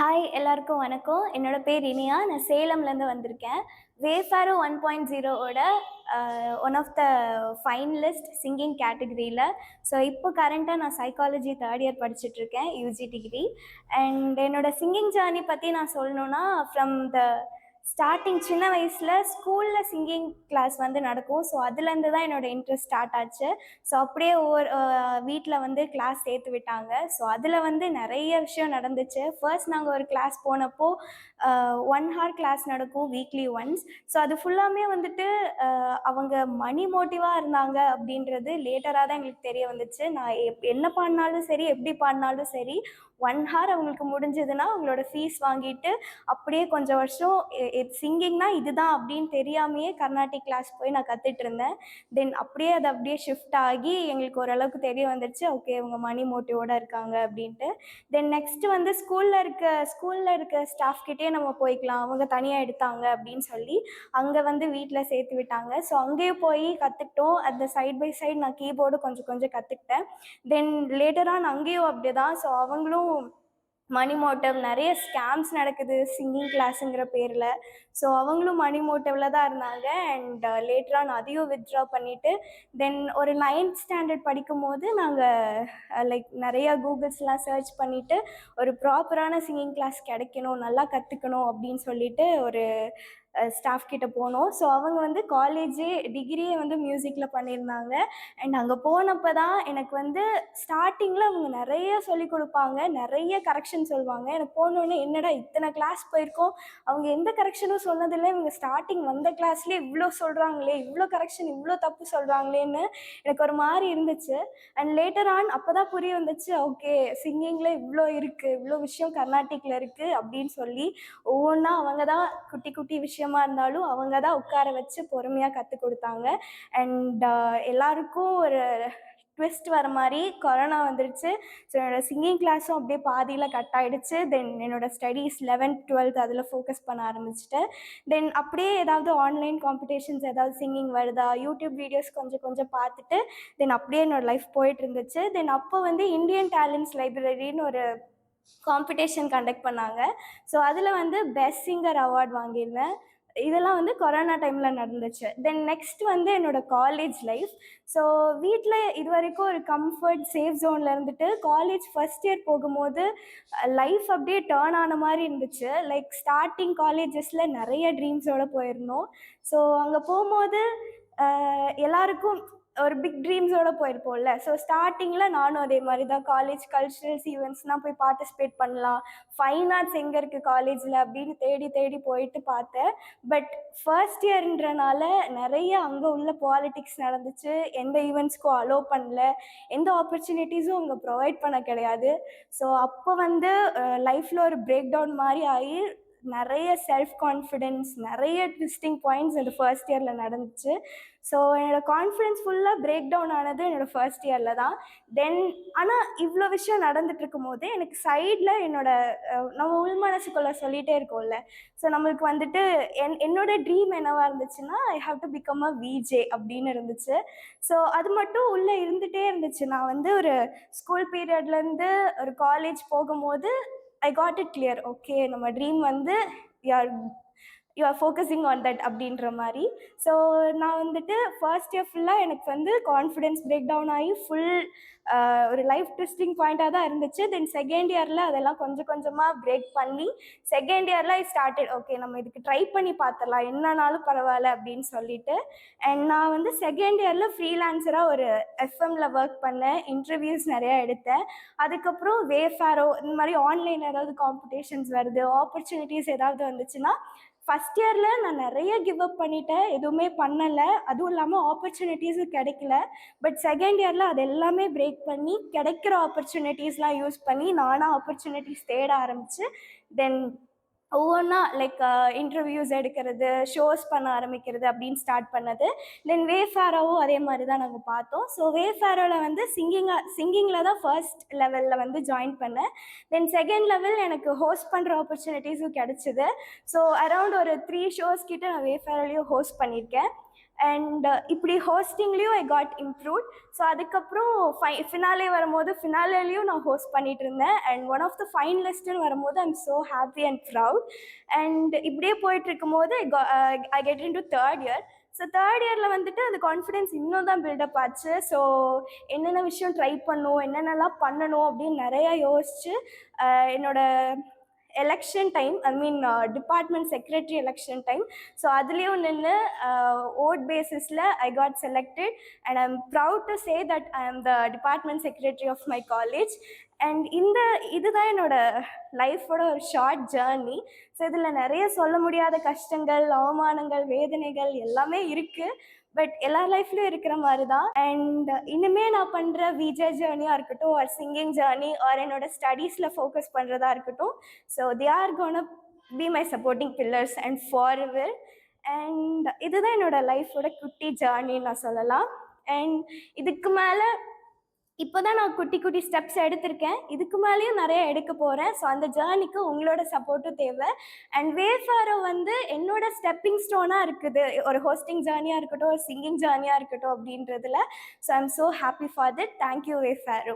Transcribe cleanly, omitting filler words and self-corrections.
Hi எல்லாருக்கும் வணக்கம். என்னோட பேர் இனியா. நான் சேலம்லேருந்து வந்திருக்கேன். வேஃபாரோ 1.0 ஓட one of the finalist singing கேட்டகரியில். ஸோ இப்போ கரண்ட்டாக நான் சைக்காலஜி தேர்ட் இயர் படிச்சுட்ருக்கேன், யூஜி டிகிரி. அண்ட் என்னோட சிங்கிங் ஜேர்னி பற்றி நான் சொல்லணுன்னா, ஃப்ரம் த ஸ்டார்டிங் சின்ன வயசில் ஸ்கூலில் சிங்கிங் கிளாஸ் வந்து நடக்கும். ஸோ அதுலேருந்து தான் என்னோடய இன்ட்ரெஸ்ட் ஸ்டார்ட் ஆச்சு. ஸோ அப்படியே ஒவ்வொரு வீட்டில் வந்து கிளாஸ் சேர்த்து விட்டாங்க. ஸோ அதில் வந்து நிறைய விஷயம் நடந்துச்சு. ஃபர்ஸ்ட் நாங்கள் ஒரு கிளாஸ் போனப்போ 1 ஹவர் கிளாஸ் நடக்கும் வீக்லி ஒன்ஸ். ஸோ அது ஃபுல்லாமே வந்துட்டு அவங்க மணி மோட்டிவாக இருந்தாங்க அப்படின்றது லேட்டராக தான் எங்களுக்கு தெரிய வந்துச்சு. நான் என்ன பாடினாலும் சரி, எப்படி பாடினாலும் சரி, 1 ஹவர் அவங்களுக்கு முடிஞ்சதுன்னா அவங்களோட ஃபீஸ் வாங்கிட்டு அப்படியே கொஞ்சம் வருஷம் சிங்கிங்னா இதுதான் அப்படின்னு தெரியாமையே கர்நாடிக் கிளாஸ் போய் நான் கற்றுட்டு இருந்தேன். தென் அப்படியே அது அப்படியே ஷிஃப்ட் ஆகி எங்களுக்கு ஓரளவுக்கு தெரிய வந்துடுச்சு, ஓகே இவங்க மணி மோட்டிவோடு இருக்காங்க அப்படின்ட்டு. தென் நெக்ஸ்ட்டு வந்து ஸ்கூலில் இருக்க ஸ்டாஃப் கிட்டே நம்ம போய்க்கலாம், அவங்க தனியாக எடுத்தாங்க அப்படின்னு சொல்லி அங்கே வந்து வீட்டில் சேர்த்து விட்டாங்க. ஸோ அங்கேயும் போய் கற்றுக்கிட்டோம். அந்த சைட் பை சைடு நான் கீபோர்டு கொஞ்சம் கொஞ்சம் கற்றுக்கிட்டேன். தென் லேட்டர் ஆன் அங்கேயும் அப்படி தான். ஸோ அவங்களும் மணி மோட்டிவ், நிறைய ஸ்கேம்ஸ் நடக்குது சிங்கிங் கிளாஸுங்கிற பேரில். ஸோ அவங்களும் மணி மோட்டிவில் தான் இருந்தாங்க. அண்ட் லேட்டராக நான் அதையும் வித்ட்ரா பண்ணிவிட்டு தென் ஒரு 9th ஸ்டாண்டர்ட் படிக்கும் போது நாங்கள் லைக் நிறையா கூகுள்ஸ்லாம் சர்ச் பண்ணிவிட்டு ஒரு ப்ராப்பரான சிங்கிங் கிளாஸ் கிடைக்கணும், நல்லா கற்றுக்கணும் அப்படின்னு சொல்லிட்டு ஒரு ஸ்டாஃப் கிட்ட போனோம். ஸோ அவங்க வந்து டிகிரியே வந்து மியூசிக்கில் பண்ணியிருந்தாங்க. அண்ட் அங்கே போனப்போ தான் எனக்கு வந்து ஸ்டார்டிங்கில் அவங்க நிறைய சொல்லிக் கொடுப்பாங்க, நிறைய கரெக்ஷன் சொல்லுவாங்க. எனக்கு போனோடனே என்னடா இத்தனை கிளாஸ் போயிருக்கோம், அவங்க எந்த கரெக்ஷனும் சொன்னதில்லை, இவங்க ஸ்டார்டிங் வந்த கிளாஸ்லேயே இவ்வளோ சொல்கிறாங்களே, இவ்வளோ கரெக்ஷன், இவ்வளோ தப்பு சொல்கிறாங்களேன்னு எனக்கு ஒரு மாதிரி இருந்துச்சு. அண்ட் லேட்டர் ஆன் அப்போ தான் புரிய வந்துச்சு, ஓகே சிங்கிங்கில் இவ்வளோ இருக்குது, இவ்வளோ விஷயம் கர்நாடிக்கில் இருக்குது அப்படின்னு சொல்லி ஒவ்வொன்றா அவங்க தான் குட்டி குட்டி விஷயமா இருந்தாலும் அவங்க தான் உட்கார வச்சு பொறுமையாக கற்றுக் கொடுத்தாங்க. அண்ட் எல்லாருக்கும் ஒரு ட்விஸ்ட் வர மாதிரி கொரோனா வந்துடுச்சு. ஸோ என்னோடய சிங்கிங் கிளாஸும் அப்படியே பாதியில் கட் ஆகிடுச்சு. தென் என்னோடய ஸ்டடீஸ் 11th 12th அதில் ஃபோக்கஸ் பண்ண ஆரம்பிச்சிட்டேன். தென் அப்படியே ஏதாவது ஆன்லைன் காம்படிஷன்ஸ் ஏதாவது சிங்கிங் வருதா, யூடியூப் வீடியோஸ் கொஞ்சம் கொஞ்சம் பார்த்துட்டு தென் அப்படியே என்னோடய லைஃப் போயிட்டு இருந்துச்சு. தென் அப்போ வந்து இந்தியன் டேலண்ட்ஸ் லைப்ரரின்னு ஒரு காம்படிஷன் கண்டக்ட் பண்ணாங்க. ஸோ அதில் வந்து பெஸ்ட் சிங்கர் அவார்ட் வாங்கியிருந்தேன். இதெல்லாம் வந்து கொரோனா டைமில் நடந்துச்சு. தென் நெக்ஸ்ட் வந்து என்னோடய காலேஜ் லைஃப். ஸோ வீட்டில் இது வரைக்கும் ஒரு கம்ஃபர்ட் சேஃப் ஜோனில் இருந்துட்டு காலேஜ் ஃபஸ்ட் இயர் போகும்போது லைஃப் அப்படியே டேர்ன் ஆன மாதிரி இருந்துச்சு. லைக் ஸ்டார்டிங் காலேஜஸில் நிறைய ட்ரீம்ஸோடு போயிருந்தோம். ஸோ அங்கே போகும்போது எல்லாருக்கும் ஒரு பிக் ட்ரீம்ஸோடு போயிருப்போம்ல. ஸோ ஸ்டார்டிங்கில் நானும் அதே மாதிரி தான் காலேஜ் கல்ச்சுரல்ஸ் ஈவெண்ட்ஸ்னால் போய் பார்ட்டிசிபேட் பண்ணலாம், ஃபைன் ஆர்ட்ஸ் எங்கே இருக்குது காலேஜில் அப்படின்னு தேடி தேடி போயிட்டு பார்த்தேன். பட் ஃபர்ஸ்ட் இயர்ன்றனால நிறைய அங்கே உள்ள பாலிட்டிக்ஸ் நடந்துச்சு, எந்த ஈவெண்ட்ஸ்க்கும் அலோவ் பண்ணல, எந்த ஆப்பர்ச்சுனிட்டிஸும் அங்கே ப்ரொவைட் பண்ண கிடையாது. ஸோ அப்போ வந்து லைஃப்பில் ஒரு பிரேக் டவுன் மாதிரி ஆகி நிறைய செல்ஃப் கான்ஃபிடென்ஸ், நிறைய ட்விஸ்டிங் பாயிண்ட்ஸ் இந்த ஃபர்ஸ்ட் இயரில் நடந்துச்சு. ஸோ என்னோடய கான்ஃபிடென்ஸ் ஃபுல்லாக பிரேக் டவுன் ஆனது என்னோடய ஃபர்ஸ்ட் இயரில் தான். தென் ஆனால் இவ்வளோ விஷயம் நடந்துட்டு இருக்கும் போது எனக்கு சைடில் நம்ம உள் மனசுக்குள்ளே சொல்லிகிட்டே இருக்கோம்ல. ஸோ நம்மளுக்கு வந்துட்டு என்னோட ட்ரீம் என்னவாக இருந்துச்சுன்னா, I have to become a VJ அப்படின்னு இருந்துச்சு. ஸோ அது மட்டும் உள்ளே இருந்துகிட்டே இருந்துச்சு. நான் வந்து ஒரு ஸ்கூல் பீரியட்லேருந்து ஒரு காலேஜ் போகும்போது I got it clear, okay நம்ம ட்ரீம் வந்து you are focusing on that அப்படின்ற மாதிரி. ஸோ நான் வந்துட்டு ஃபர்ஸ்ட் இயர் ஃபுல்லாக எனக்கு வந்து கான்ஃபிடென்ஸ் பிரேக் டவுன் ஆகி ஒரு லைஃப் ட்விஸ்டிங் பாயிண்ட்டாக தான் இருந்துச்சு. தென் செகண்ட் இயரில் அதெல்லாம் கொஞ்சம் கொஞ்சமாக பிரேக் பண்ணி செகண்ட் இயரில் ஐ ஸ்டார்டட், ஓகே நம்ம இதுக்கு ட்ரை பண்ணி பார்த்துடலாம், என்னன்னாலும் பரவாயில்ல அப்படின்னு சொல்லிட்டு. அண்ட் நான் வந்து செகண்ட் இயரில் ஃப்ரீலான்சராக ஒரு எஃப்எம்மில் ஒர்க் பண்ணேன், இன்டர்வியூஸ் நிறையா எடுத்தேன். அதுக்கப்புறம் வேஃபாரோ இந்த மாதிரி ஆன்லைனில் ஏதாவது காம்படிஷன்ஸ் வருது, ஆப்பர்ச்சுனிட்டிஸ் ஏதாவது வந்துச்சுன்னா ஃபஸ்ட் இயரில் நான் நிறைய கிவ் அப் பண்ணிட்டேன், எதுவுமே பண்ணலை, அதுவும் இல்லாமல் ஆப்பர்ச்சுனிட்டிஸும் கிடைக்கல. பட் செகண்ட் இயரில் அது எல்லாமே பிரேக் பண்ணி கிடைக்கிற ஆப்பர்ச்சுனிட்டிஸ்லாம் யூஸ் பண்ணி நானாக ஆப்பர்ச்சுனிட்டிஸ் தேட ஆரம்பித்து தென் ஒவ்வொன்றா லைக் இன்டர்வியூஸ் எடுக்கிறது, ஷோஸ் பண்ண ஆரம்பிக்கிறது அப்படின்னு ஸ்டார்ட் பண்ணது. தென் வேஃபாரோவும் அதே மாதிரி தான் நாங்கள் பார்த்தோம். ஸோ வேஃபாரோவில் வந்து சிங்கிங்கில் தான் ஃபர்ஸ்ட் லெவலில் வந்து ஜாயின் பண்ணேன். தென் செகண்ட் லெவல் எனக்கு ஹோஸ்ட் பண்ணுற ஆப்பர்ச்சுனிட்டிஸும் கிடச்சிது. ஸோ அரவுண்ட் ஒரு 3 ஷோஸ் கிட்ட நான் வேஃபாரோலையும் ஹோஸ்ட் பண்ணியிருக்கேன். அண்ட் இப்படி ஹோஸ்டிங்லேயும் ஐ காட் இம்ப்ரூவ்ட். ஸோ அதுக்கப்புறம் ஃபினாலே வரும்போது ஃபினாலேயும் நான் ஹோஸ்ட் பண்ணிட்டு இருந்தேன். அண்ட் ஒன் ஆஃப் த ஃபைனலிஸ்ட்னு வரும்போது ஐ am so happy and proud. And இப்படியே போயிட்டு இருக்கும்போது I get in to third year. So third இயரில் வந்துட்டு அந்த கான்ஃபிடென்ஸ் இன்னும் தான் பில்டப் ஆச்சு. ஸோ என்னென்ன விஷயம் ட்ரை பண்ணணும், என்னென்னலாம் பண்ணணும் அப்படின்னு நிறையா யோசிச்சு என்னோட election time, I mean department secretary election time, so அதுலேயும் நின்று ஓட் பேசிஸில் I got selected. And I am proud to say that I am the department secretary of my college. And இதுதான் என்னோட லைஃபோட ஒரு ஷார்ட் ஜேர்னி. ஸோ இதில் நிறைய சொல்ல முடியாத கஷ்டங்கள், அவமானங்கள், வேதனைகள் எல்லாமே இருக்குது. பட் எல்லா லைஃப்லையும் இருக்கிற மாதிரி தான். அண்ட் இனிமேல் நான் பண்ணுற விஜே ஜேர்னியாக இருக்கட்டும், ஒரு சிங்கிங் ஜேர்னி, ஒரு என்னோட ஸ்டடீஸில் ஃபோக்கஸ் பண்ணுறதா இருக்கட்டும், so they are gonna be my supporting pillars and forever. And இதுதான் என்னோட லைஃபோட குட்டி ஜேர்னின்னு நான் சொல்லலாம். அண்ட் இதுக்கு மேலே இப்போ தான் நான் குட்டி குட்டி ஸ்டெப்ஸ் எடுத்திருக்கேன், இதுக்கு மேலேயும் நிறைய எடுக்க போகிறேன். ஸோ அந்த ஜேர்னிக்கு உங்களோட சப்போர்ட்டும் தேவை. அண்ட் வேஃபாரோ வந்து என்னோட ஸ்டெப்பிங் ஸ்டோனாக இருக்குது, ஒரு ஹோஸ்டிங் ஜேர்னியாக இருக்கட்டும், ஒரு சிங்கிங் ஜேர்னியாக இருக்கட்டும் அப்படின்றதுல. So I am so happy for that. Thank you வேஃபாரோ.